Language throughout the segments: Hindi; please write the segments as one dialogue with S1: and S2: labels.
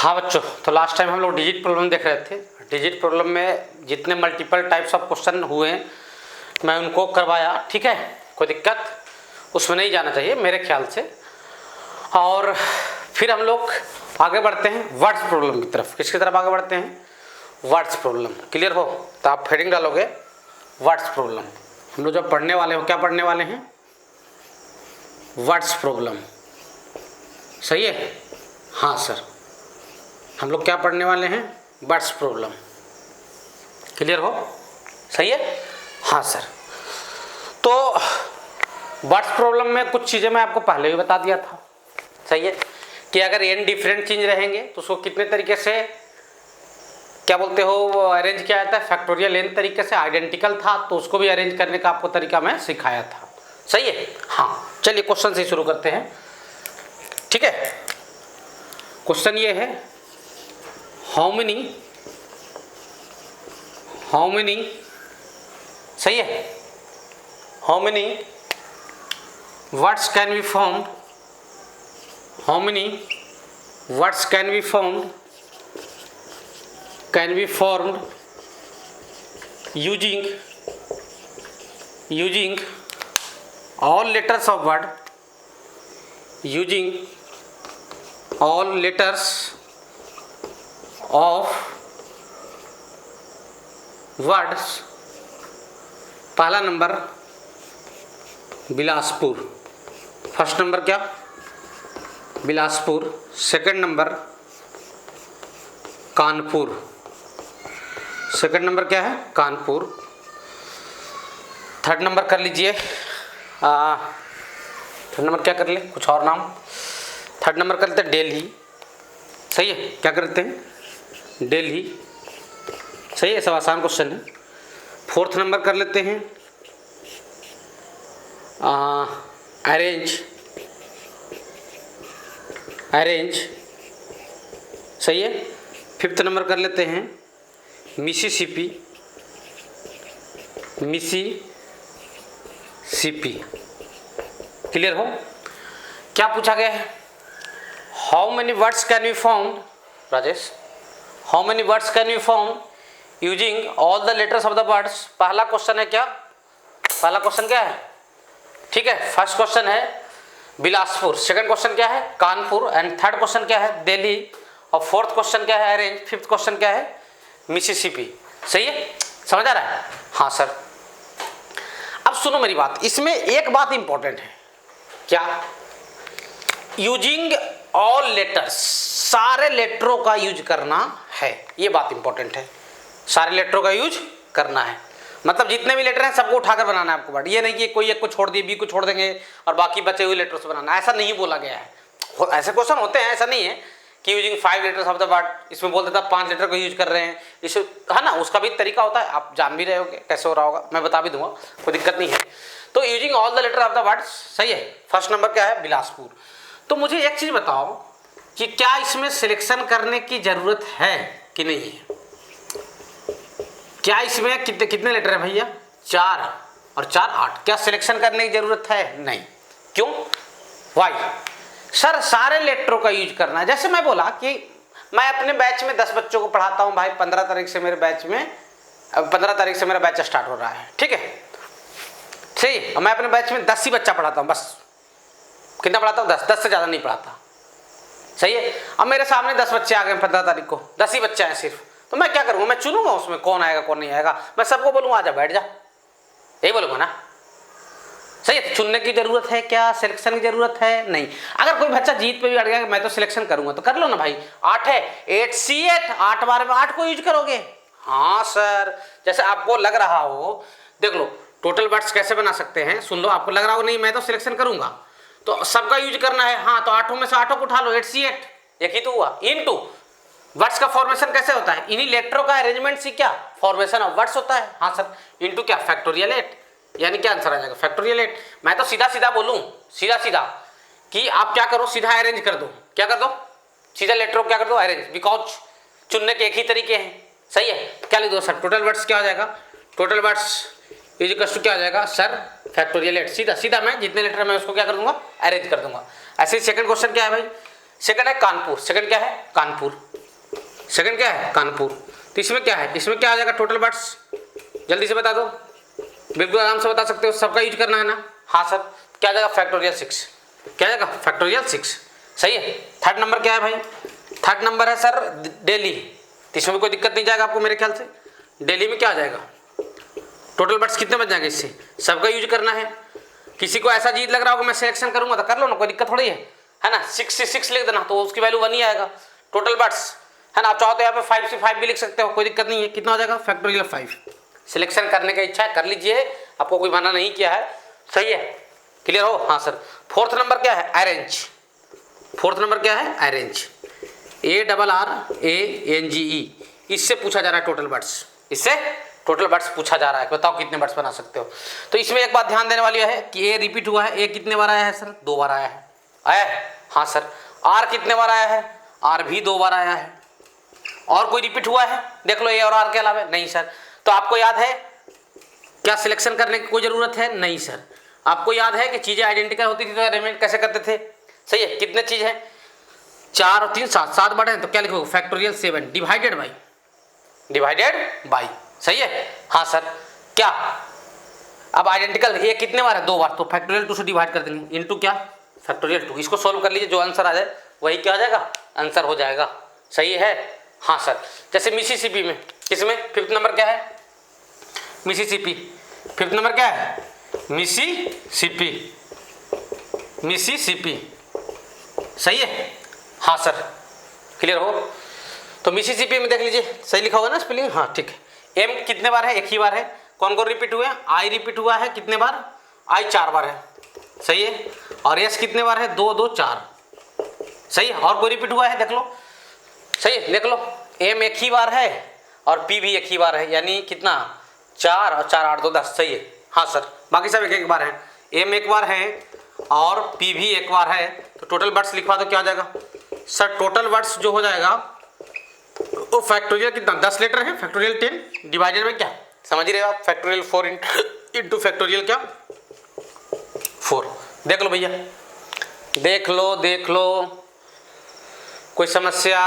S1: हाँ बच्चों, तो लास्ट टाइम हम लोग डिजिट प्रॉब्लम देख रहे थे। डिजिट प्रॉब्लम में जितने मल्टीपल टाइप्स ऑफ क्वेश्चन हुए मैं उनको करवाया, ठीक है। कोई दिक्कत उसमें नहीं जाना चाहिए मेरे ख्याल से। और फिर हम लोग आगे बढ़ते हैं वर्ड्स प्रॉब्लम की तरफ। किसकी तरफ आगे बढ़ते हैं? Words problem. क्लियर हो तो आप हेडिंग डालोगे वर्ड्स प्रॉब्लम। हम लोग जब पढ़ने वाले हो, क्या पढ़ने वाले हैं? Words problem. सही है? हाँ सर, हम लोग क्या पढ़ने वाले हैं? Words problem. क्लियर हो? सही है? हाँ सर। तो वर्ड्स प्रॉब्लम में कुछ चीज़ें मैं आपको पहले भी बता दिया था, सही है, कि अगर n डिफरेंट चीज रहेंगे तो उसको कितने तरीके से क्या बोलते हो अरेंज किया जाता है? फैक्टोरियल n तरीके से। आइडेंटिकल था तो उसको भी अरेंज करने का आपको तरीका मैं सिखाया था, सही है? हाँ, चलिए क्वेश्चन से शुरू करते हैं, ठीक है। क्वेश्चन ये है, हाउ मेनी, सही है, how many words can be formed, how many words can be formed using all letters of word, using all letters of words। पहला नंबर बिलासपुर, फर्स्ट नंबर क्या? Bilaspur. Second number Kanpur, second number क्या है? कानपुर। थर्ड नंबर कर लीजिए, थर्ड नंबर क्या कर ले? कुछ और नाम। थर्ड नंबर कर लेते हैं दिल्ली, सही है? क्या करते हैं? दिल्ली, सही है, सब आसान क्वेश्चन है। फोर्थ नंबर कर लेते हैं अरेंज, सही है। फिफ्थ नंबर कर लेते हैं मिसिसिपी, क्लियर हो? क्या पूछा गया है? How many words can be formed, Rajesh, how many words can be formed using all the letters of the words. पहला क्वेश्चन है क्या? पहला क्वेश्चन क्या है? ठीक है, फर्स्ट क्वेश्चन है बिलासपुर, सेकंड क्वेश्चन क्या है? कानपुर, एंड थर्ड क्वेश्चन क्या है? दिल्ली, और फोर्थ क्वेश्चन क्या है? अरेंज, फिफ्थ क्वेश्चन क्या है? मिसिसिपी। सही है? समझ आ रहा है? हाँ सर। अब सुनो मेरी बात, इसमें एक बात इंपॉर्टेंट है, क्या? यूजिंग ऑल लेटर्स, सारे लेटरों का यूज करना है, ये बात इंपॉर्टेंट है। सारे लेटरों का यूज करना है, मतलब जितने भी लेटर हैं सबको उठाकर बनाना है आपको वर्ड। ये नहीं कि कोई एक को छोड़ दिए, बी को छोड़ देंगे और बाकी बचे हुए लेटर से बनाना, ऐसा नहीं बोला गया है। ऐसे क्वेश्चन होते हैं, ऐसा नहीं है कि using 5 letters of the word, इसमें बोल देता 5 लेटर को यूज कर रहे हैं, इसे है ना, उसका भी तरीका होता है, आप जान भी रहे होगे कैसे हो रहा होगा, मैं बता भी दूंगा, कोई दिक्कत नहीं है। तो using all the letter of the word, सही है। फर्स्ट नंबर क्या है? बिलासपुर। तो मुझे एक चीज बताओ कि क्या इसमें सिलेक्शन करने की जरूरत है कि नहीं है? क्या इसमें कितने लेटर है भैया? 4 और 4 8। क्या सिलेक्शन करने की जरूरत है? नहीं। क्यों? वाई? सर सारे लेटरों का यूज करना है। जैसे मैं बोला कि मैं अपने बैच में 10 बच्चों को पढ़ाता हूं भाई, 15 तारीख से मेरे बैच में, 15 तारीख से मेरा बैच स्टार्ट हो रहा है, ठीक है, सही। मैं अपने बैच में 10 ही बच्चा पढ़ाता हूं बस। कितना पढ़ाता हूं? 10 से ज्यादा नहीं पढ़ाता, सही है। अब मेरे सामने 10 बच्चे आ गए 15 तारीख को, 10 ही बच्चे हैं सिर्फ, तो मैं क्या करूंगा? मैं चुनूंगा उसमें कौन आएगा कौन नहीं आएगा। मैं सबको बोलूंगा आजा बैठ जा, यही बोलूंगा ना, सही है। चुनने की जरूरत है क्या? सिलेक्शन की जरूरत है? नहीं। अगर कोई बच्चा जीत पे भी अड़ गया मैं तो सिलेक्शन करूंगा, तो कर लो ना भाई। 8 है, 8C8, 8 बार में 8 को यूज करोगे। हाँ सर, जैसे आपको लग रहा हो, देख लो टोटल वर्ड्स कैसे बना सकते हैं, सुन लो। आपको लग रहा हो नहीं मैं तो सिलेक्शन करूंगा, तो सबका यूज करना है। हाँ, तो 8 में से 8 को उठा लो, 8C8, एक ही तो हुआ। इनटू वर्ड्स का फॉर्मेशन कैसे होता है? इन्हीं लेटरों का अरेंजमेंट से क्या फॉर्मेशन ऑफ वर्ड्स होता है। हाँ सर, इनटू क्या? फैक्टोरियल 8, यानी क्या आंसर आ जाएगा? फैक्टोरियल 8। मैं तो सीधा बोलूं, सीधा कि आप क्या करो, सीधा अरेंज कर दो। क्या कर दो? सीधा लेटरों क्या कर दो? अरेंज, बिकॉज चुनने के एक ही तरीके हैं, सही है। क्या लिख दो सर? टोटल वर्ड्स क्या हो जाएगा? Total words is equal to क्या हो जाएगा सर? फैक्टोरियल 8। सीधा मैं जितने लेटर मैं उसको क्या कर दूंगा? अरेंज कर दूंगा। ऐसे ही सेकंड क्वेश्चन क्या है भाई? सेकंड है कानपुर। सेकंड क्या है? कानपुर। सेकंड क्या है कानपुर। तो इसमें क्या है, इसमें क्या आ जाएगा टोटल वर्ड्स, जल्दी से बता दो, बिल्कुल आराम से बता सकते हो, सबका यूज करना है ना। हाँ सर, क्या आ जाएगा फैक्टोरियल 6, क्या आ जाएगा फैक्टोरियल 6, सही है। थर्ड नंबर क्या है भाई, थर्ड नंबर है सर दिल्ली। तो इसमें भी कोई दिक्कत नहीं जाएगा आपको मेरे ख्याल से। दिल्ली में क्या आ जाएगा, टोटल वर्ड्स कितने बच जाएंगे, इससे सबका यूज करना है। किसी को ऐसा जीत लग रहा होगा मैं सिलेक्शन करूंगा तो कर लो ना, कोई दिक्कत थोड़ी है ना। 6 से 6 लिख देना तो उसकी वैल्यू 1 ही आएगा टोटल वर्ड्स, है ना। आप चाहो तो यहाँ पे 5 से 5 भी लिख सकते हो, कोई दिक्कत नहीं है। कितना हो जाएगा फैक्टोरियल 5। सिलेक्शन करने का इच्छा है कर लीजिए, आपको कोई मना नहीं किया है, सही है, क्लियर हो। हाँ सर, फोर्थ नंबर क्या है अरेंज, फोर्थ नंबर क्या है अरेंज, ARRANGE। इससे पूछा जा रहा है टोटल वर्ड्स, इससे टोटल वर्ड्स पूछा जा रहा है, बताओ कितने वर्ड्स बना सकते हो। तो इसमें एक बात ध्यान देने वाली है कि ए रिपीट हुआ है, ए कितने बार आया है सर 2 बार आया है, आया है। हाँ सर, आर कितने बार आया है, आर भी 2 बार आया है। और कोई रिपीट हुआ है देख लो ए और आर के अलावा, नहीं सर। तो आपको याद है क्या सिलेक्शन करने की कोई जरूरत है, नहीं सर। आपको याद है कि चीजें आइडेंटिकल होती थी तो अरेंजमेंट कैसे करते थे, सही है। कितने चीज है 4 और 3 7, 7 बढ़े हैं तो क्या लिखोगे फैक्टोरियल 7 डिवाइडेड बाई, सही है। हाँ सर, क्या अब आइडेंटिकल ये कितने बार है 2 बार, तो फैक्टोरियल 2 से डिवाइड कर देंगे इनटू क्या फैक्टोरियल 2। इसको सॉल्व कर लीजिए, जो आंसर आ जाए वही क्या आ जाएगा आंसर हो जाएगा, सही है। हाँ सर, जैसे मिसिसिपी में, किसमें 5th नंबर क्या है मिसिसिपी, 5th नंबर क्या है मिसिसिपी, सही है। हाँ सर, क्लियर हो। तो मिसिसिपी में देख लीजिए सही लिखा होगा ना स्पेलिंग, हाँ ठीक है। एम कितने बार है, एक ही बार है। कौन कौन रिपीट हुए, आई रिपीट हुआ है कितने बार, आई 4 बार है, सही है। और एस कितने बार है 2 2 4, सही है। और कोई रिपीट हुआ है देख लो, सही है, देख लो। एम एक ही बार है और पी भी एक ही बार है, यानी कितना 4 और 4 8 2 10, सही है। हाँ सर, बाकी सब एक एक बार है, एम एक बार है और पी भी एक बार है। तो टोटल वर्ड्स लिखवा दो, क्या आ जाएगा सर, टोटल वर्ड्स जो हो जाएगा वो फैक्टोरियल कितना 10 लेटर है, फैक्टोरियल 10 डिवाइडेड में क्या समझ रहे हो आप, फैक्टोरियल 4 इंटू फैक्टोरियल क्या 4। देख लो भैया, देख लो, कोई समस्या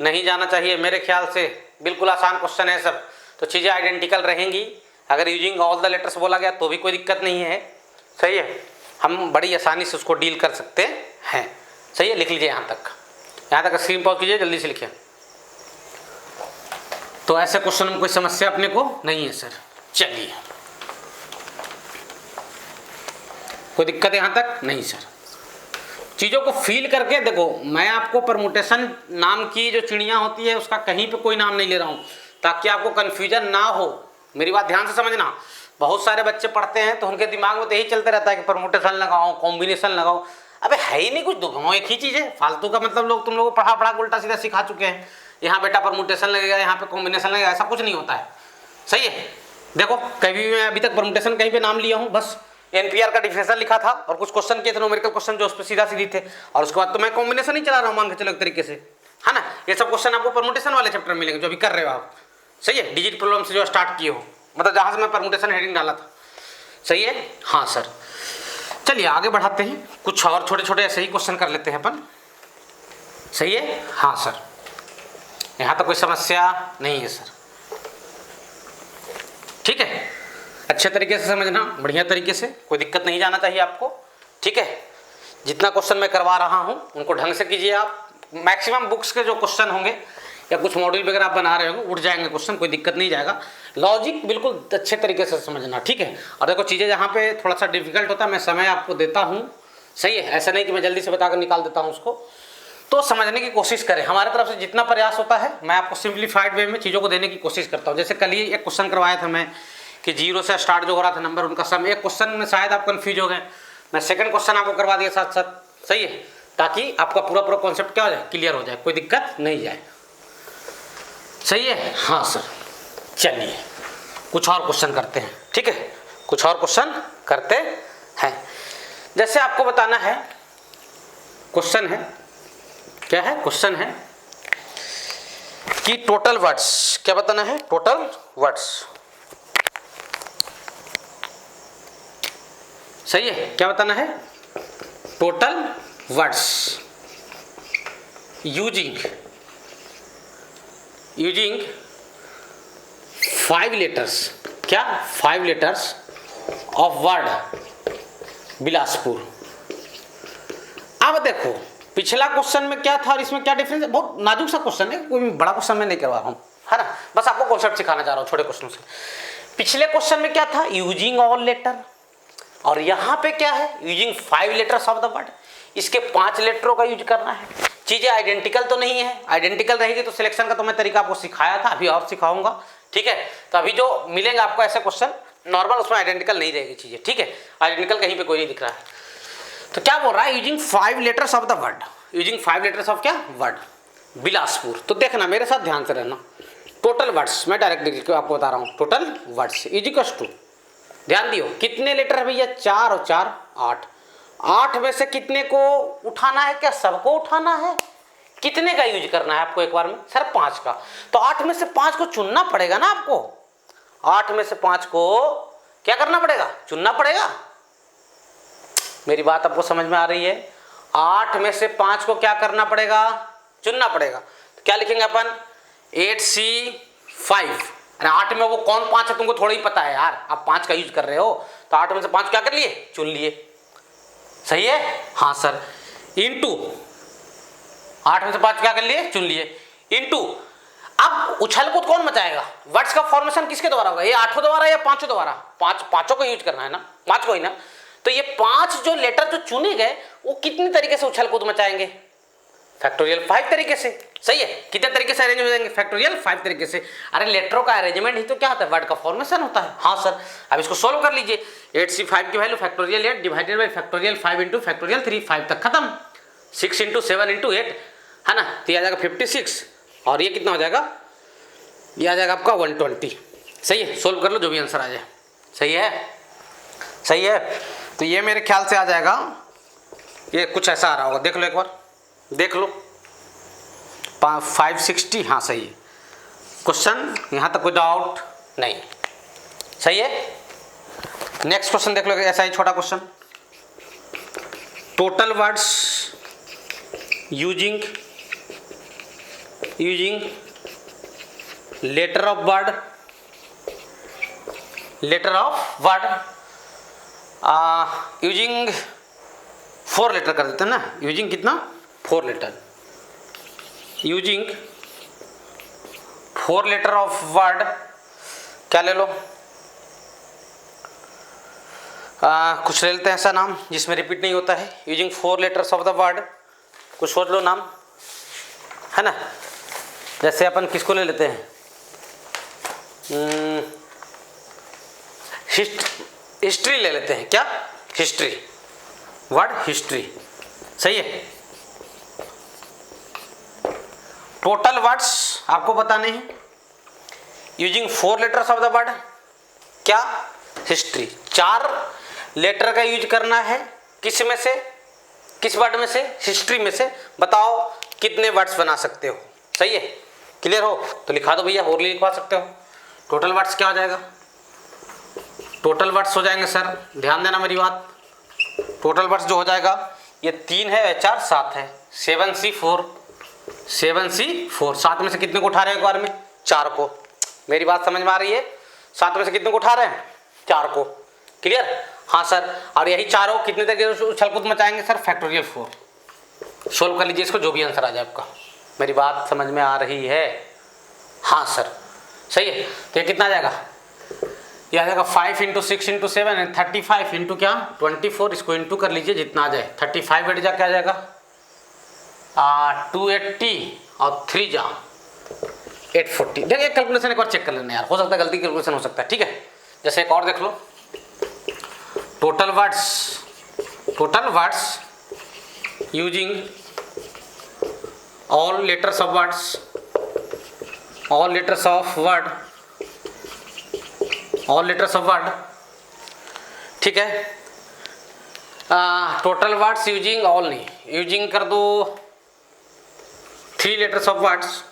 S1: नहीं जाना चाहिए मेरे ख्याल से, बिल्कुल आसान क्वेश्चन है सब। तो चीज़ें आइडेंटिकल रहेंगी, अगर यूजिंग ऑल द लेटर्स बोला गया तो भी कोई दिक्कत नहीं है, सही है। हम बड़ी आसानी से उसको डील कर सकते हैं, सही है। लिख लीजिए यहाँ तक स्क्रीन पॉज कीजिए, जल्दी से लिखिए। तो ऐसे क्वेश्चन में कोई समस्या अपने को नहीं है सर। चलिए, कोई दिक्कत यहाँ तक नहीं सर। चीज़ों को फील करके देखो, मैं आपको परमुटेशन नाम की जो चिड़ियाँ होती है उसका कहीं पे कोई नाम नहीं ले रहा हूँ ताकि आपको कन्फ्यूजन ना हो। मेरी बात ध्यान से समझना। बहुत सारे बच्चे पढ़ते हैं तो उनके दिमाग में तो यही चलते रहता है कि परमुटेशन लगाओ, कॉम्बिनेशन लगाओ। अबे है ही नहीं कुछ, दोनों एक ही चीज़ है, फालतू का। मतलब लोग तुम लोगों को पढ़ा उल्टा सीधा सिखा चुके हैं, यहाँ बेटा परमुटेशन लगेगा, यहाँ पे कॉम्बिनेशन लगेगा, ऐसा कुछ नहीं होता है, सही है। देखो कभी मैं अभी तक परमुटेशन कहीं पे नाम लिया हूँ, बस NPR का डिफिनेशन लिखा था और कुछ क्वेश्चन किए थे न्यूमेरिकल क्वेश्चन जो उस पर सीधा सीधी थे, और उसके बाद तो मैं कॉम्बिनेशन ही चला रहा हूँ मान के चलो एक तरीके से, है ना। ये सब क्वेश्चन आपको परमुटेशन वाले चैप्टर में मिलेंगे जो अभी कर रहे हो आप, सही है। डिजिट प्रॉब्लम से जो स्टार्ट किए हो, मतलब जहाँ से मैं परमुटेशन हेडिंग डाला था, सही है। हाँ सर, चलिए आगे बढ़ाते हैं, कुछ और छोटे छोटे ऐसे ही क्वेश्चन कर लेते हैं अपन, सही है। हाँ सर, यहाँ तो कोई समस्या नहीं है सर, ठीक है। अच्छे तरीके से समझना, बढ़िया तरीके से, कोई दिक्कत नहीं जाना चाहिए आपको, ठीक है। जितना क्वेश्चन मैं करवा रहा हूँ उनको ढंग से कीजिए आप। मैक्सिमम बुक्स के जो क्वेश्चन होंगे या कुछ मॉड्यूल वगैरह आप बना रहे होंगे उठ जाएंगे क्वेश्चन, कोई दिक्कत नहीं जाएगा। लॉजिक बिल्कुल अच्छे तरीके से समझना, ठीक है। और देखो चीज़ें जहाँ पे थोड़ा सा डिफिकल्ट होता है मैं समय आपको देता हूँ, सही है। ऐसा नहीं कि मैं जल्दी से बताकर निकाल देता हूँ उसको, तो समझने की कोशिश करें। हमारे तरफ से जितना प्रयास होता है मैं आपको सिंप्लीफाइड वे में चीज़ों को देने की कोशिश करता हूँ। जैसे कल ही एक क्वेश्चन करवाया था मैं कि 0 से स्टार्ट जो हो रहा था नंबर, उनका सम। एक क्वेश्चन में शायद आप कन्फ्यूज हो गए, मैं सेकंड क्वेश्चन आपको करवा दिया साथ साथ, सही है, ताकि आपका पूरा कॉन्सेप्ट क्या हो जाए, क्लियर हो जाए, कोई दिक्कत नहीं जाए, सही है। हाँ सर, चलिए कुछ और क्वेश्चन करते हैं, ठीक है। कुछ और क्वेश्चन करते हैं। जैसे आपको बताना है, क्वेश्चन है, क्या है क्वेश्चन है कि टोटल वर्ड्स, क्या बताना है, टोटल वर्ड्स, सही है। क्या बताना है, total words using using 5 letters, क्या 5 लेटर्स ऑफ वर्ड बिलासपुर। अब देखो पिछला क्वेश्चन में क्या था और इसमें क्या डिफरेंस है, बहुत नाजुक सा क्वेश्चन है, कोई बड़ा क्वेश्चन में नहीं करवा रहा हूँ, है ना, बस आपको कॉन्सेप्ट सिखाना चाह रहा हूँ छोटे क्वेश्चन से। पिछले क्वेश्चन में क्या था, यूजिंग ऑल लेटर, और यहाँ पे क्या है, using 5 letters of the word, इसके 5 लेटरों का यूज करना है। चीजें आइडेंटिकल तो नहीं है, आइडेंटिकल रहेगी तो सिलेक्शन का तो मैं तरीका आपको सिखाया था, अभी और सिखाऊंगा, ठीक है। तो अभी जो मिलेंगे आपको ऐसे क्वेश्चन नॉर्मल, उसमें आइडेंटिकल नहीं रहेगी चीजें, ठीक है, आइडेंटिकल कहीं पे कोई नहीं दिख रहा है। तो क्या बोल रहा है, using 5 letters of the word, using 5 letters of क्या वर्ड बिलासपुर। तो देखना मेरे साथ ध्यान से रहना, टोटल वर्ड्स मैं डायरेक्ट आपको बता रहा हूँ, टोटल वर्ड्स इजिकल्स टू, ध्यान दियो कितने लेटर है भैया, 4 और 4 8, 8 में से कितने को उठाना है, क्या सबको उठाना है, कितने का यूज करना है आपको एक बार में, सर 5 का। तो 8 में से 5 को चुनना पड़ेगा ना आपको, 8 में से 5 को क्या करना पड़ेगा, चुनना पड़ेगा। मेरी बात आपको समझ में आ रही है, 8 में से 5 को क्या करना पड़ेगा, चुनना पड़ेगा। तो क्या लिखेंगे अपन, 8C5। अरे 8 में वो कौन 5 है तुमको थोड़ा ही पता है यार, आप 5 का यूज कर रहे हो, तो 8 में से 5 क्या कर लिए, चुन लिए, सही है, हाँ सर। इनटू 8 में से 5 क्या कर लिए, चुन लिए, इनटू अब उछल कूद कौन मचाएगा, वर्ड्स का फॉर्मेशन किसके द्वारा होगा, ये 8 द्वारा या 5 द्वारा, 5 को यूज करना है ना, 5 को ही ना। तो ये 5 जो लेटर जो चुने गए वो कितने तरीके से उछल कूद मचाएंगे, फैक्टोरियल 5 तरीके से, सही है। कितने तरीके से अरेंज हो जाएंगे, फैक्टोरियल 5 तरीके से। अरे लेटरों का अरेंजमेंट ही तो क्या होता है, वर्ड का फॉर्मेशन होता है, हाँ सर। अब इसको सोल्व कर लीजिए, 8C5 की value factorial 8 divided by factorial 5 into factorial 3, 5 तक खत्म, 6 इंटू 7 इंटू 8, है ना, तो ये आ जाएगा 56, और ये कितना हो जाएगा, ये आ जाएगा आपका 120, सही है। सोल्व कर लो जो भी आंसर आ जाए, सही है, सही है। तो ये मेरे ख्याल से आ जाएगा, ये कुछ ऐसा आ रहा होगा, देख लो एक बार, देख लो 560, हाँ सही है क्वेश्चन, यहाँ तक कोई डाउट नहीं, सही है। नेक्स्ट क्वेश्चन देख लो, ऐसा ही छोटा question, total words using letter of word, letter of word using 4 letter कर देते हैं ना, यूजिंग कितना 4 letter, using 4 letter of word, क्या ले लो, कुछ ले लेते हैं ऐसा नाम जिसमें रिपीट नहीं होता है, using 4 letters of the word, कुछ सोच लो नाम, है ना। जैसे अपन किसको ले लेते हैं, हिस्ट्री ले लेते हैं, क्या हिस्ट्री, वर्ड हिस्ट्री, सही है। टोटल वर्ड्स आपको बताने हैं, using 4 letters of the word, क्या हिस्ट्री, 4 लेटर का यूज करना है, किस में से, किस वर्ड में से, हिस्ट्री में से। बताओ कितने वर्ड्स बना सकते हो, सही है, क्लियर हो तो लिखा दो भैया, और लिखवा सकते हो। टोटल वर्ड्स क्या हो जाएगा, टोटल वर्ड्स हो जाएंगे सर, ध्यान देना मेरी बात, टोटल वर्ड्स जो हो जाएगा, ये 3 है, 4 7 है, 7C4, 7C4, 7 में से कितने को उठा रहे हैं एक बार में, 4 को, मेरी बात समझ में आ रही है, 7 में से कितने को उठा रहे हैं, 4 को, क्लियर, हाँ सर। और यही चारों कितने तरीके से उछल कूद मचाएंगे सर, फैक्टोरियल 4। सोल्व कर लीजिए इसको, जो भी आंसर आ जाए आपका, मेरी बात समझ में आ रही है, हाँ सर, सही है। तो ये कितना आ जाएगा, ये आ जाएगा 5 इंटू 6 इंटू 7 35 इंटू क्या 24, इसको इंटू कर लीजिए जितना आ जाए, 35 बैठ जा क्या आ जाएगा 280 और 3 जा 840। देखिए कैलकुलेशन एक बार चेक कर लेना यार, हो सकता है गलती कैलकुलेशन हो सकता है, ठीक है। जैसे एक और देख लो, total words using all letters of words, all letters of word, ठीक है। टोटल वर्ड्स यूजिंग ऑल नहीं, यूजिंग कर दो 3 लेटर्स ऑफ वर्ड्स,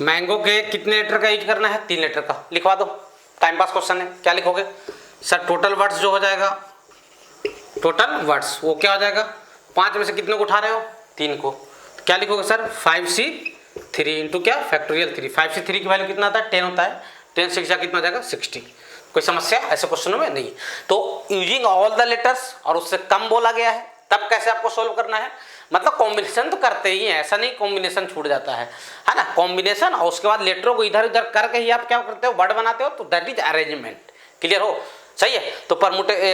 S1: मैंगो के कितने लेटर का यूज करना है, 3 लेटर का, लिखवा दो, टाइम पास क्वेश्चन है, क्या लिखोगे सर। टोटल वर्ड्स जो हो जाएगा, टोटल वर्ड्स वो क्या हो जाएगा, 5 में से कितने को उठा रहे हो, 3 को, क्या लिखोगे सर 5c3 इंटू क्या फैक्टोरियल 3। 5c3 की वैल्यू कितना आता है 10 होता है, 10 से कितना हो जाएगा 60। कोई समस्या ऐसे क्वेश्चनों में नहीं। तो यूजिंग ऑल द लेटर्स और उससे कम बोला गया है, तब कैसे आपको सोल्व करना है, मतलब कॉम्बिनेशन तो करते ही हैं, ऐसा नहीं कॉम्बिनेशन छूट जाता है ना, कॉम्बिनेशन और उसके बाद लेटरों को इधर उधर करके ही आप क्या करते हो वर्ड बनाते हो, तो दैट इज अरेंजमेंट। क्लियर हो, सही है। तो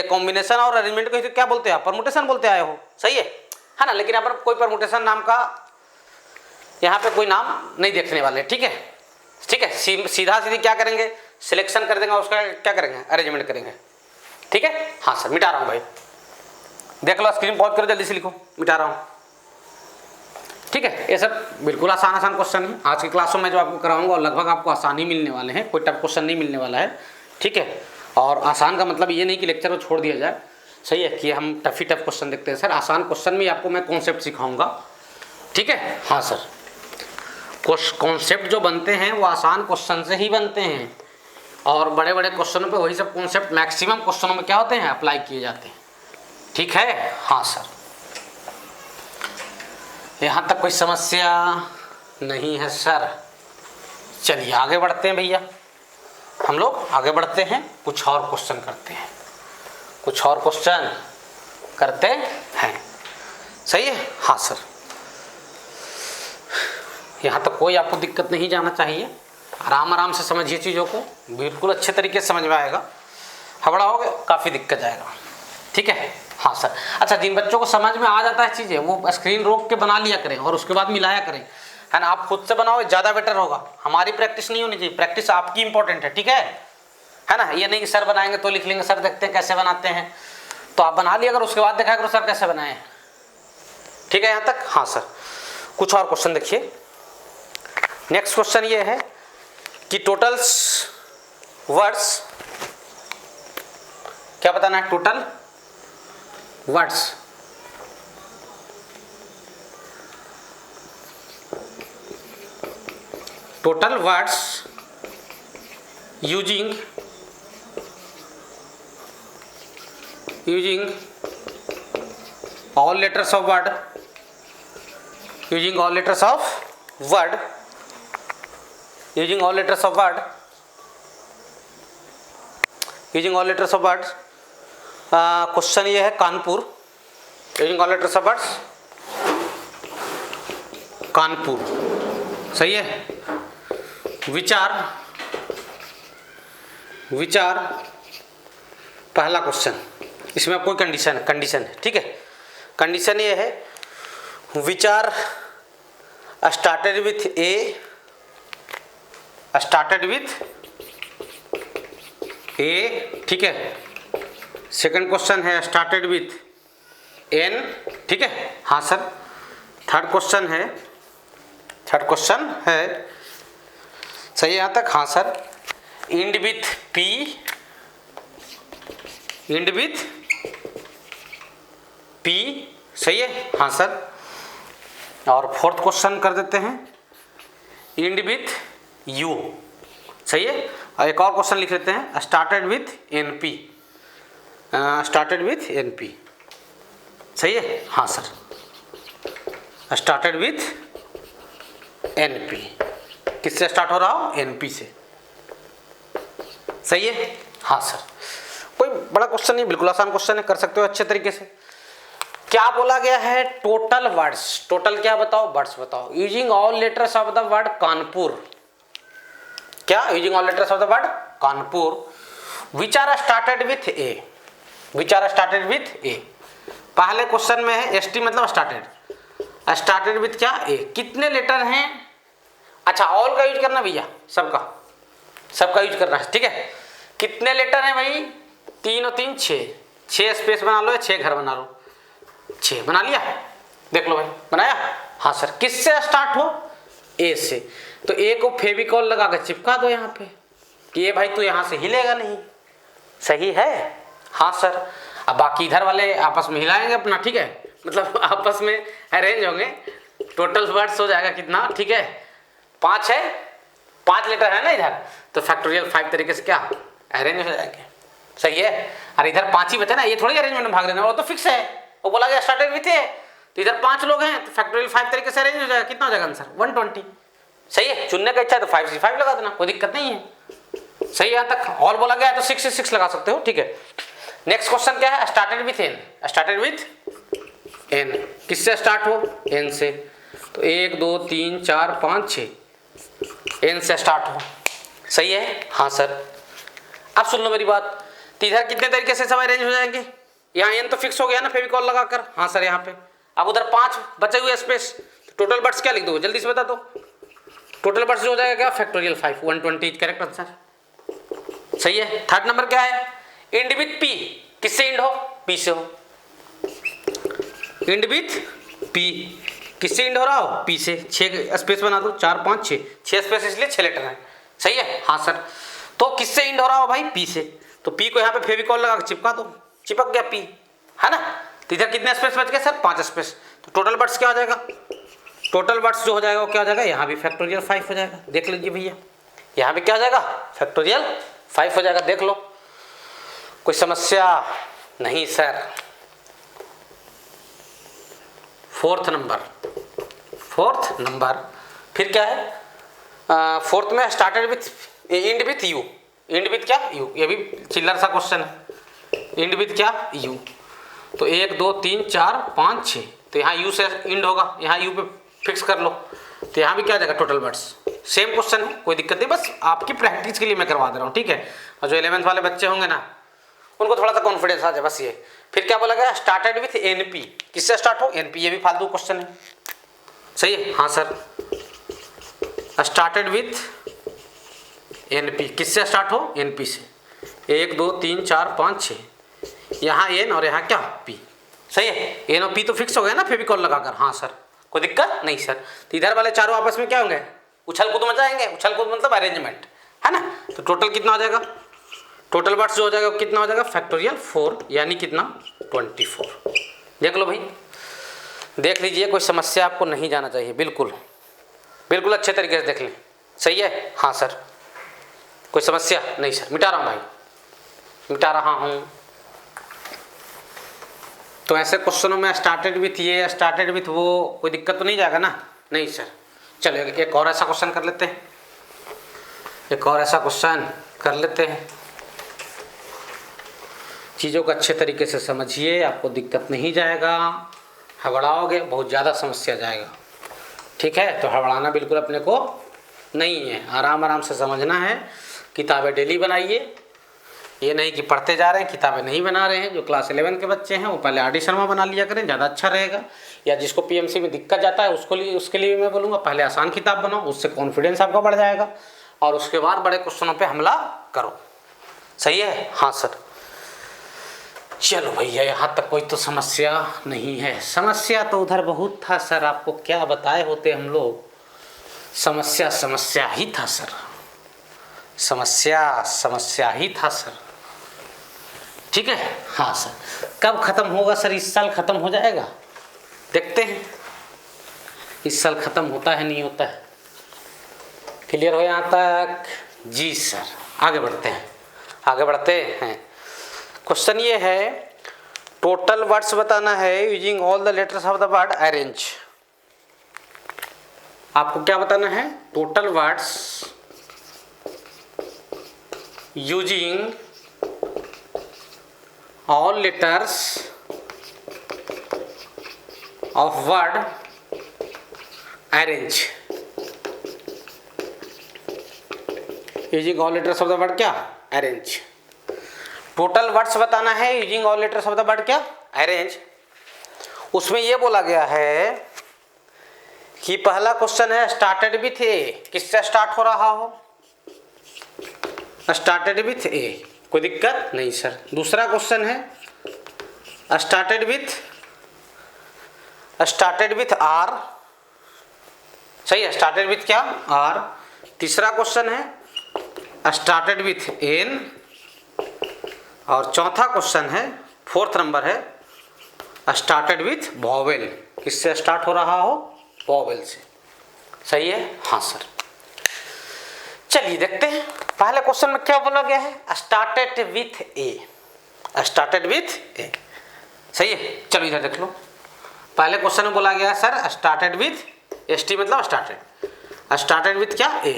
S1: कॉम्बिनेशन और अरेंजमेंट को क्या बोलते हैं, परमुटेशन बोलते आए हो, सही है ना। लेकिन यहाँ पर कोई परमुटेशन नाम का यहाँ पे कोई नाम नहीं देखने वाले, ठीक है, ठीक है। सीधा सीधी क्या करेंगे, सिलेक्शन कर देंगे, उसका क्या करेंगे, अरेंजमेंट करेंगे, ठीक है। हाँ सर, मिटा रहा हूँ भाई, देख लो स्क्रीन पॉज करो, जल्दी से लिखो, मिटा रहा हूँ, ठीक है। ये सब बिल्कुल आसान आसान क्वेश्चन है आज की क्लासों में जो आपको कराऊंगा, और लगभग आपको आसानी मिलने वाले हैं, कोई टफ क्वेश्चन नहीं मिलने वाला है, ठीक है। और आसान का मतलब ये नहीं कि लेक्चर को छोड़ दिया जाए, सही है, कि हम टफ ही टफ क्वेश्चन देखते हैं। सर आसान क्वेश्चन में आपको मैं कॉन्सेप्ट सिखाऊंगा, ठीक है। हाँ सर, कॉन्सेप्ट जो बनते हैं वो आसान क्वेश्चन से ही बनते हैं, और बड़े बड़े क्वेश्चनों पे वही सब कॉन्सेप्ट मैक्सिमम क्वेश्चनों में क्या होते हैं, अप्लाई किए जाते हैं, ठीक है। हाँ सर, यहाँ तक कोई समस्या नहीं है सर। चलिए आगे बढ़ते हैं भैया, हम लोग आगे बढ़ते हैं, कुछ और क्वेश्चन करते हैं, कुछ और क्वेश्चन करते हैं, सही है। हाँ सर, यहाँ तक कोई आपको दिक्कत नहीं जाना चाहिए, आराम आराम से समझिए चीज़ों को, बिल्कुल अच्छे तरीके से समझ में आएगा, हबड़ाओगे काफ़ी दिक्कत जाएगा, ठीक है। हाँ सर, अच्छा जिन बच्चों को समझ में आ जाता है चीज़ें, वो स्क्रीन रोक के बना लिया करें और उसके बाद मिलाया करें, है ना। आप खुद से बनाओ ज़्यादा बेटर होगा, हमारी प्रैक्टिस नहीं होनी चाहिए, प्रैक्टिस आपकी इंपॉर्टेंट है, ठीक है ना। ये नहीं कि सर बनाएंगे तो लिख लेंगे, सर देखते हैं कैसे बनाते हैं, तो आप बना लिया अगर उसके बाद देखा करो सर कैसे बनाए, ठीक है यहाँ तक। हाँ सर, कुछ और क्वेश्चन देखिए। नेक्स्ट क्वेश्चन ये है कि टोटल्स वर्ड्स, क्या बताना है, total words total words using all letters of word, using all letters of word, using all letters of word, using all letters of words। Question ये है Kanpur, using all letters of words Kanpur, सही है। विचार पहला क्वेश्चन, इसमें आपको कंडीशन है, ठीक है। कंडीशन ये है, विचार स्टार्टेड विथ ए, ठीक है। सेकंड क्वेश्चन है स्टार्टेड विथ एन, ठीक है। हाँ सर, थर्ड क्वेश्चन है, सही है यहाँ तक। हाँ सर, एंड विथ पी, सही है। हाँ सर, और फोर्थ क्वेश्चन कर देते हैं एंड विथ यू, सही है। और एक और क्वेश्चन लिख लेते हैं स्टार्टेड विथ एनपी, सही है। हाँ सर, स्टार्टेड विथ एनपी, किससे स्टार्ट हो रहा हो, एनपी से, सही है। हाँ सर, कोई बड़ा क्वेश्चन नहीं, बिल्कुल आसान क्वेश्चन है, कर सकते हो अच्छे तरीके से। क्या बोला गया है, टोटल वर्ड्स, टोटल क्या बताओ, वर्ड्स बताओ, using all letters of the word Kanpur, क्या using all letters of the word Kanpur, which are started with A, पहले क्वेश्चन में है एसटी मतलब स्टार्टेड विथ क्या, ए, कितने लेटर हैं। अच्छा ऑल का यूज करना भैया, सबका यूज करना है, ठीक है। कितने लेटर हैं भाई, 3 और 3 6 स्पेस बना लो, 6 घर बना लो, 6 बना लिया, देख लो भाई बनाया। हाँ सर, किससे स्टार्ट हो, ए से, तो ए को फेविकॉल लगा कर चिपका दो यहाँ पे, कि ये भाई तू यहाँ से हिलेगा नहीं, सही है। हाँ सर, अब बाकी इधर वाले आपस में हिलाएंगे अपना, ठीक है, मतलब आपस में अरेंज होंगे, टोटल वर्ड्स हो जाएगा कितना, ठीक है, 5 है, 5 लेटर है ना इधर, तो फैक्टोरियल 5 तरीके से क्या अरेंज हो जाएंगे, सही है। और इधर 5 ही बचे ना, ये थोड़ी अरेंजमेंट में भाग देना, वो तो फिक्स है, वो बोला गया स्टार्टेड विथ ए, तो इधर 5 लोग हैं तो फैक्टोरियल 5 तरीके से अरेंज हो जाएगा। कितना हो जाएगा आंसर 120। सही है, चुनने का इच्छा है तो 5 से 5 लगा देना, कोई दिक्कत नहीं है। सही है, यहाँ तक ऑल बोला गया है तो 6 से 6 लगा सकते हो। ठीक है, नेक्स्ट क्वेश्चन क्या है, started with an, started with an, किससे स्टार्ट हो, एन से। तो 1 2 3 4 5 6 एन से स्टार्ट हो। सही है, हाँ सर। अब सुन लो मेरी बात, तो इधर कितने तरीके से सब अरेंज हो जाएंगे, यहाँ एन तो फिक्स हो गया ना फेविकॉल लगाकर, हाँ सर यहाँ पे। अब उधर 5 बचे हुए स्पेस, तो टोटल बर्ड्स क्या लिख दो, जल्दी से बता दो। टोटल बर्ड्स जो हो जाएगा क्या, फैक्टोरियल 5, 120 करेक्ट आंसर। सही है। थर्ड नंबर क्या है, इंड विथ पी, किससे इंड हो, पी से हो। इंड विथ पी, किससे इंड हो रहा हो, पी से। 6 स्पेस बना दो, 4 5 6 स्पेस, इसलिए 6 लेटर हैं। सही है, हाँ सर। तो किससे इंड हो रहा हो भाई, पी से। तो पी को यहाँ पे फेविकॉल लगा के चिपका दो, चिपक गया पी, है ना। तो इधर कितने स्पेस बच गए सर, 5 स्पेस। तो टोटल बर्ड्स क्या हो जाएगा, टोटल बर्ड्स जो हो जाएगा वो क्या हो जाएगा, यहाँ भी फैक्टोरियल 5 हो जाएगा। देख लीजिए भैया, यहाँ भी क्या हो जाएगा, फैक्टोरियल 5 हो जाएगा। देख लो, कोई समस्या नहीं सर। फोर्थ नंबर फिर क्या है, फोर्थ में started with end with U, end with क्या, यू। ये भी चिल्लर सा क्वेश्चन है, इंड विथ क्या, यू। तो 1 2 3 4 5 6, तो यहाँ यू से इंड होगा, यहाँ यू पे फिक्स कर लो। तो यहाँ भी क्या आ जाएगा, टोटल बर्ड्स। सेम क्वेश्चन है, कोई दिक्कत नहीं, बस आपकी प्रैक्टिस के लिए मैं करवा दे रहा हूँ। ठीक है, और जो 11th वाले बच्चे होंगे ना, उनको थोड़ा सा कॉन्फिडेंस आ जाए, बस ये। फिर क्या बोला गया, स्टार्टेड विथ एनपी, किससे स्टार्ट हो, एनपी। ये भी फालतू क्वेश्चन है। सही है, हाँ सर। स्टार्टेड विथ एनपी, किससे स्टार्ट हो, एनपी से। 1 2 3 4 5 6, यहाँ एन और यहाँ क्या, पी। सही है, एन और पी तो फिक्स हो गया ना फेविकॉल लगाकर, हाँ सर। कोई दिक्कत नहीं सर। तो इधर वाले चारों आपस में क्या होंगे, उछल कूद मचाएंगे। उछल कूद मतलब अरेंजमेंट, है ना। तो टोटल कितना हो जाएगा, टोटल बर्ड्स जो हो जाएगा कितना हो जाएगा, फैक्टोरियल 4, यानी कितना, 24। देख लो भाई, देख लीजिए, कोई समस्या आपको नहीं जाना चाहिए, बिल्कुल बिल्कुल अच्छे तरीके से देख लें। सही है, हाँ सर। कोई समस्या नहीं सर, मिटा रहा हूँ भाई, मिटा रहा हूँ। तो ऐसे क्वेश्चनों में स्टार्टेड विथ ये, स्टार्टेड विथ वो, कोई दिक्कत तो नहीं जाएगा ना, नहीं सर। चलो एक और ऐसा क्वेश्चन कर लेते हैं, एक और ऐसा क्वेश्चन कर लेते हैं। चीज़ों को अच्छे तरीके से समझिए, आपको दिक्कत नहीं जाएगा। हड़बड़ाओगे बहुत ज़्यादा समस्या जाएगा। ठीक है, तो हड़बड़ाना बिल्कुल अपने को नहीं है, आराम आराम से समझना है। किताबें डेली बनाइए, ये नहीं कि पढ़ते जा रहे हैं किताबें नहीं बना रहे हैं। जो क्लास 11 के बच्चे हैं वो पहले आर डी शर्मा बना लिया करें, ज़्यादा अच्छा रहेगा। या जिसको पीएमसी में दिक्कत जाता है उसके लिए मैं बोलूँगा पहले आसान किताब बनाओ, उससे कॉन्फिडेंस आपका बढ़ जाएगा, और उसके बाद बड़े क्वेश्चनों पे हमला करो। सही है, हाँ सर। चलो भैया, यहाँ तक कोई तो समस्या नहीं है। समस्या तो उधर बहुत था सर, आपको क्या बताए होते हम लोग। समस्या ही था सर, समस्या ही था सर। ठीक है, हाँ सर। कब खत्म होगा सर, इस साल खत्म हो जाएगा, देखते हैं इस साल खत्म होता है नहीं होता है। क्लियर हो यहाँ तक? जी सर। आगे बढ़ते हैं। क्वेश्चन ये है, टोटल वर्ड्स बताना है using all the letters of the word arrange. आपको क्या बताना है, total words using all letters of word arrange. Using all letters of the word क्या, अरेंज। टोटल वर्ड्स बताना है using all letters of the word क्या, अरेंज। उसमें यह बोला गया है कि पहला क्वेश्चन है स्टार्टेड विथ ए, किससे स्टार्ट हो रहा हो, स्टार्टेड विथ ए, कोई दिक्कत नहीं सर। दूसरा क्वेश्चन है स्टार्टेड विथ आर, सही है, स्टार्टेड विथ क्या, आर। तीसरा क्वेश्चन है स्टार्टेड विथ एन, और चौथा क्वेश्चन है, फोर्थ नंबर है स्टार्टेड विथ वॉवेल, किससे स्टार्ट हो रहा हो, वॉवेल से। सही है, हाँ सर। चलिए देखते हैं पहले क्वेश्चन में क्या बोला गया है, started with A, started with A. सही है, चलो इधर देख लो। पहले क्वेश्चन में बोला गया सर स्टार्टेड विथ एसटी मतलब स्टार्टेड विथ क्या ए।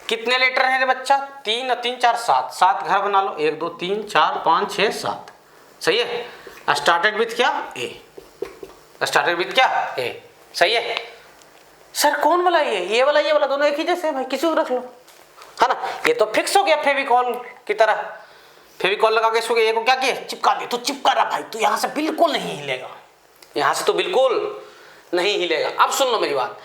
S1: कितने लेटर हैं रे बच्चा? 3 और 3 4 7, 7 घर बना लो, 1 2 3 4 5 6 7। सही है। स्टार्टेड विथ क्या ए, स्टार्टेड विथ क्या ए। सही है सर। कौन वाला ये वाला ये वाला दोनों एक ही जैसे भाई, किसी को रख लो, है ना। ये तो फिक्स हो गया फेविकॉल की तरह। फेविकॉल लगा के इसको ये को क्या किया, चिपका दिया। तो चिपका रहा भाई, तो यहाँ से बिल्कुल नहीं हिलेगा, यहाँ से तो बिल्कुल नहीं हिलेगा। अब सुन लो मेरी बात,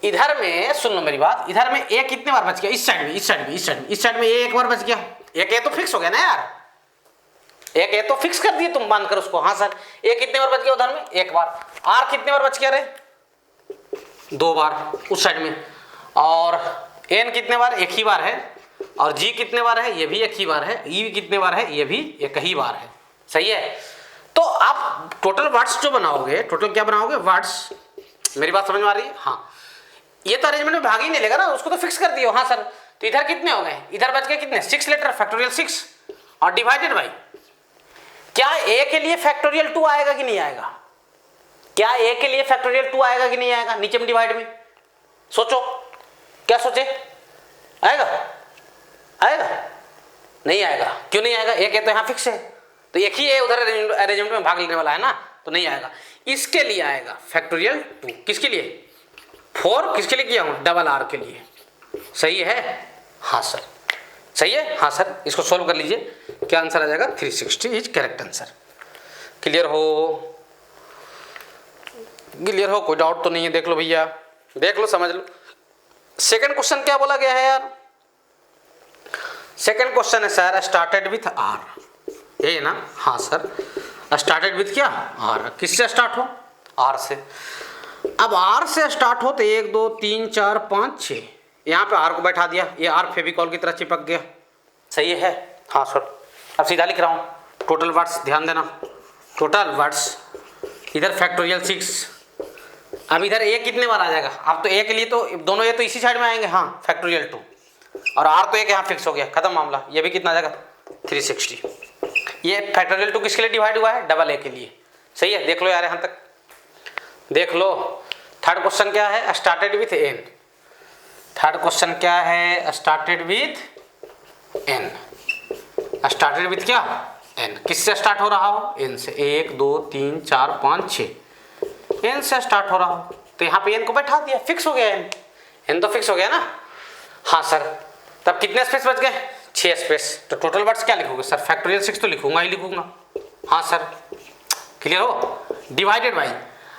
S1: इधर में सुन लो मेरी बात, इधर में ए कितने बार बच गया? इस साइड में, इस साइड में, इस साइड में, इस साइड में ए एक बार बच गया। एक ए तो फिक्स हो गया ना यार, एक ए तो फिक्स कर दिए तुम मान कर उसको। हाँ सर, ए कितने बार बच गया उधर में? एक बार। आर कितने बार बच गया रे? 2 बार उस साइड में। और एन कितने बार? एक ही बार है। और जी कितने बार है? ये भी एक ही बार है। ई कितने बार है? ये भी एक ही बार है। सही है। तो आप टोटल वर्ड्स जो बनाओगे, टोटल क्या बनाओगे? वर्ड्स। मेरी बात समझ में आ रही है? हाँ। ये तो अरेंजमेंट में भाग ही नहीं लेगा ना, उसको तो फिक्स कर दियो। हाँ सर। तो इधर कितने हो गए? इधर बच गए कितने? 6 लेटर, फैक्टोरियल 6 और डिवाइडेड बाई। क्या ए के लिए फैक्टोरियल 2 आएगा कि नहीं आएगा? क्या ए के लिए फैक्टोरियल 2 आएगा कि नहीं आएगा? नीचे में डिवाइड में सोचो, क्या सोचे? आएगा? आएगा? नहीं आएगा। क्यों नहीं आएगा? एक ए तो यहाँ फिक्स है, तो एक ही ए उधर अरेंजमेंट में भाग लेने वाला है ना, तो नहीं आएगा। इसके लिए आएगा फैक्टोरियल 2। किसके लिए? 4 किसके लिए किया हूँ? डबल आर के लिए। सही है? हाँ सर। सही है? हाँ सर। इसको सॉल्व कर लीजिए, क्या आंसर आ जाएगा? 360 इज करेक्ट आंसर। क्लियर हो? क्लियर हो? कोई डाउट तो नहीं है? देख लो भैया, देख लो, समझ लो। सेकंड क्वेश्चन क्या बोला गया है यार? सेकंड क्वेश्चन है सर स्टार्टेड विथ आर। ये ना? हाँ सर। स्टार्टेड विथ क्या? आर। किससे स्टार्ट हो? आर से। अब आर से स्टार्ट हो तो 1 2 3 4 5 6, यहाँ पे आर को बैठा दिया, ये आर फेविकॉल की तरह चिपक गया। सही है? हाँ सर। अब सीधा लिख रहा हूँ टोटल वर्ड्स, ध्यान देना। टोटल वर्ड्स, इधर फैक्टोरियल 6। अब इधर ए कितने बार आ जाएगा? अब तो ए के लिए तो दोनों ए तो इसी साइड में आएंगे। हाँ, फैक्टोरियल 2 और आर तो एक यहाँ फिक्स हो गया, खत्म मामला। ये भी कितना आ जाएगा? 360। ये फैक्टोरियल 2 किसके लिए डिवाइड हुआ है? डबल ए के लिए। सही है? देख लो यार, यहाँ तक देख लो। थर्ड क्वेश्चन क्या है? Started with an. Third question क्या है? Started with an. Started with क्या? एन। किससे स्टार्ट हो रहा हो? एन से। 1 2 3 4 5 6, एन से स्टार्ट हो रहा हो, तो यहाँ पे एन को बैठा दिया, फिक्स हो गया एन। एन तो फिक्स हो गया ना? हाँ सर। तब कितने स्पेस बच गए? 6 स्पेस। तो टोटल वर्ड्स क्या लिखोगे सर? फैक्टोरियल 6 तो लिखूंगा ही लिखूंगा। हाँ सर। क्लियर हो? Divided by.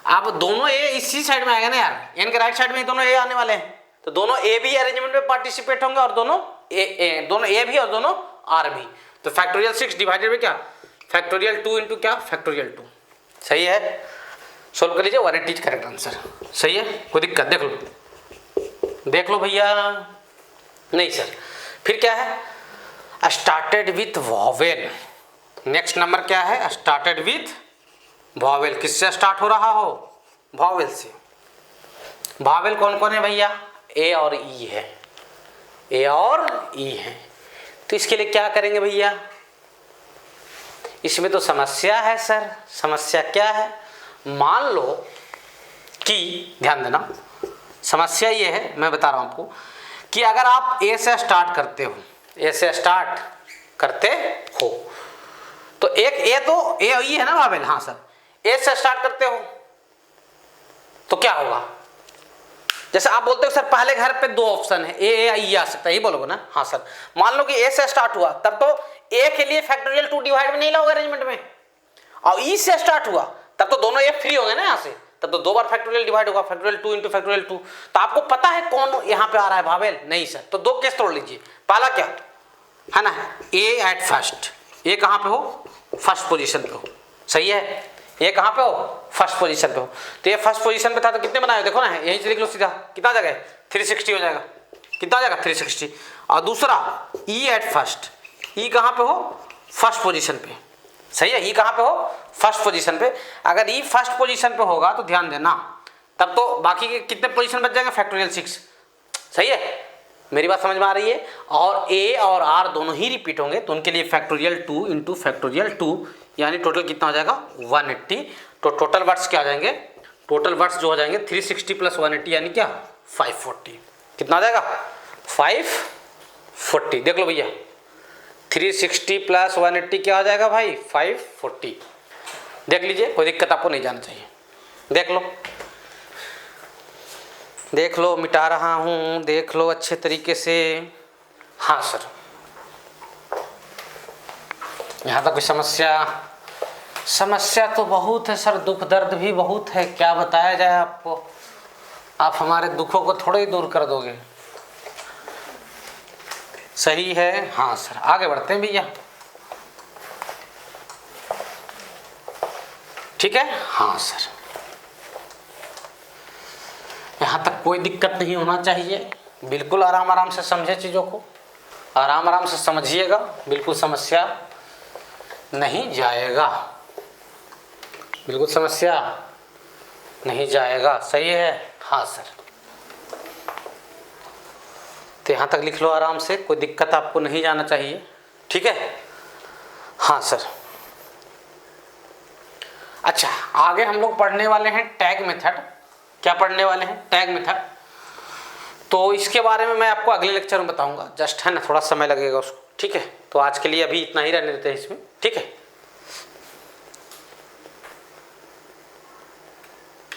S1: अब दोनों ए इसी साइड में आएगा ना यार, एन के राइट साइड में दोनों ए आने वाले हैं, तो दोनों ए भी अरेंजमेंट में पार्टिसिपेट होंगे और दोनों ए भी और दोनों आर भी। तो फैक्टोरियल 6 डिवाइडेड बाई क्या? फैक्टोरियल 2 इंटू क्या? फैक्टोरियल 2। सही है? सोल्व कर लीजिए, one it is correct answer. सही है? कोई दिक्कत? देख लो, देख लो भैया। नहीं सर। फिर क्या है? Started with vowel. Next number क्या है? Started with vowel. किससे स्टार्ट हो रहा हो? वॉवेल से। वॉवेल कौन कौन है भैया? ए और ई है। ए और ई है। तो इसके लिए क्या करेंगे भैया? इसमें तो समस्या है सर। समस्या क्या है? मान लो कि, ध्यान देना, समस्या ये है, मैं बता रहा हूं आपको, कि अगर आप ए से स्टार्ट करते हो, ए से स्टार्ट करते हो, तो एक ए तो ए ई है ना वॉवेल। हाँ सर। ए से स्टार्ट करते हो तो क्या होगा? जैसे आप बोलते हो सर पहले घर पे 2 ऑप्शन है, ए या ई आ सकता है, यही बोलोगे ना? हाँ सर। मान लो कि ए से स्टार्ट हुआ, तब तो ए के लिए फैक्टोरियल 2 डिवाइड में नहीं लाओगे अरेंजमेंट में, और ई से स्टार्ट हुआ तब तो दोनों ए फ्री होंगे ना यहाँ से, तब तो 2 बार फैक्टोरियल डिवाइड होगा, फैक्टोरियल 2 इंटू फैक्टोरियल 2। तो आपको पता है कौन यहाँ पे आ रहा है वॉवेल? नहीं सर। तो 2 केस तोड़ लीजिए। पहला क्या है ना? ए एट फर्स्ट। ए कहाँ पे हो? फर्स्ट पोजीशन पे हो। सही है? ये कहाँ पे हो? फर्स्ट पोजीशन पे हो। तो ये फर्स्ट पोजीशन पे था, तो कितने बनाए? देखो ना, यहीं से लिख लो सीधा। कितना जगह? 360 हो जाएगा। कितना जाएगा? 360। और दूसरा ई एट फर्स्ट। ई कहाँ पे हो? फर्स्ट पोजीशन पे। सही है? ई कहाँ पे हो? फर्स्ट पोजीशन पे। अगर ई फर्स्ट पोजीशन पे होगा तो ध्यान देना, तब तो बाकी के कितने पोजीशन बच जाएंगे? फैक्टोरियल 6। सही है? मेरी बात समझ में आ रही है? और ए और आर दोनों ही रिपीट होंगे, तो उनके लिए फैक्टोरियल 2 इंटू फैक्टोरियल 2, यानी टोटल कितना हो जाएगा? 180। तो टोटल वर्ड्स क्या आ जाएंगे? टोटल वर्ड्स जो हो जाएंगे 360 प्लस 180 यानी क्या 540। कितना आ जाएगा 540। देख लो भैया 360 प्लस 180 क्या आ जाएगा भाई 540। देख लीजिए, कोई दिक्कत आपको नहीं जाना चाहिए। देख लो मिटा रहा हूँ, देख लो अच्छे तरीके से। हाँ सर, यहाँ तक कोई समस्या तो बहुत है सर, दुख दर्द भी बहुत है, क्या बताया जाए आपको। आप हमारे दुखों को थोड़ा ही दूर कर दोगे। सही है। हाँ सर, आगे बढ़ते हैं भैया। ठीक है। हाँ सर, यहाँ तक कोई दिक्कत नहीं होना चाहिए। बिल्कुल आराम से समझे चीज़ों को, आराम से समझिएगा, बिल्कुल समस्या नहीं जाएगा, बिल्कुल समस्या नहीं जाएगा। सही है। हाँ सर, तो यहाँ तक लिख लो आराम से, कोई दिक्कत आपको नहीं जाना चाहिए। ठीक है। हाँ सर। अच्छा, आगे हम लोग पढ़ने वाले हैं टैग मेथड। क्या पढ़ने वाले हैं? Tag method. तो इसके बारे में मैं आपको अगले लेक्चर में बताऊंगा, जस्ट है ना, थोड़ा समय लगेगा उसको। ठीक है, तो आज के लिए अभी इतना ही रहने देते हैं इसमें। ठीक है।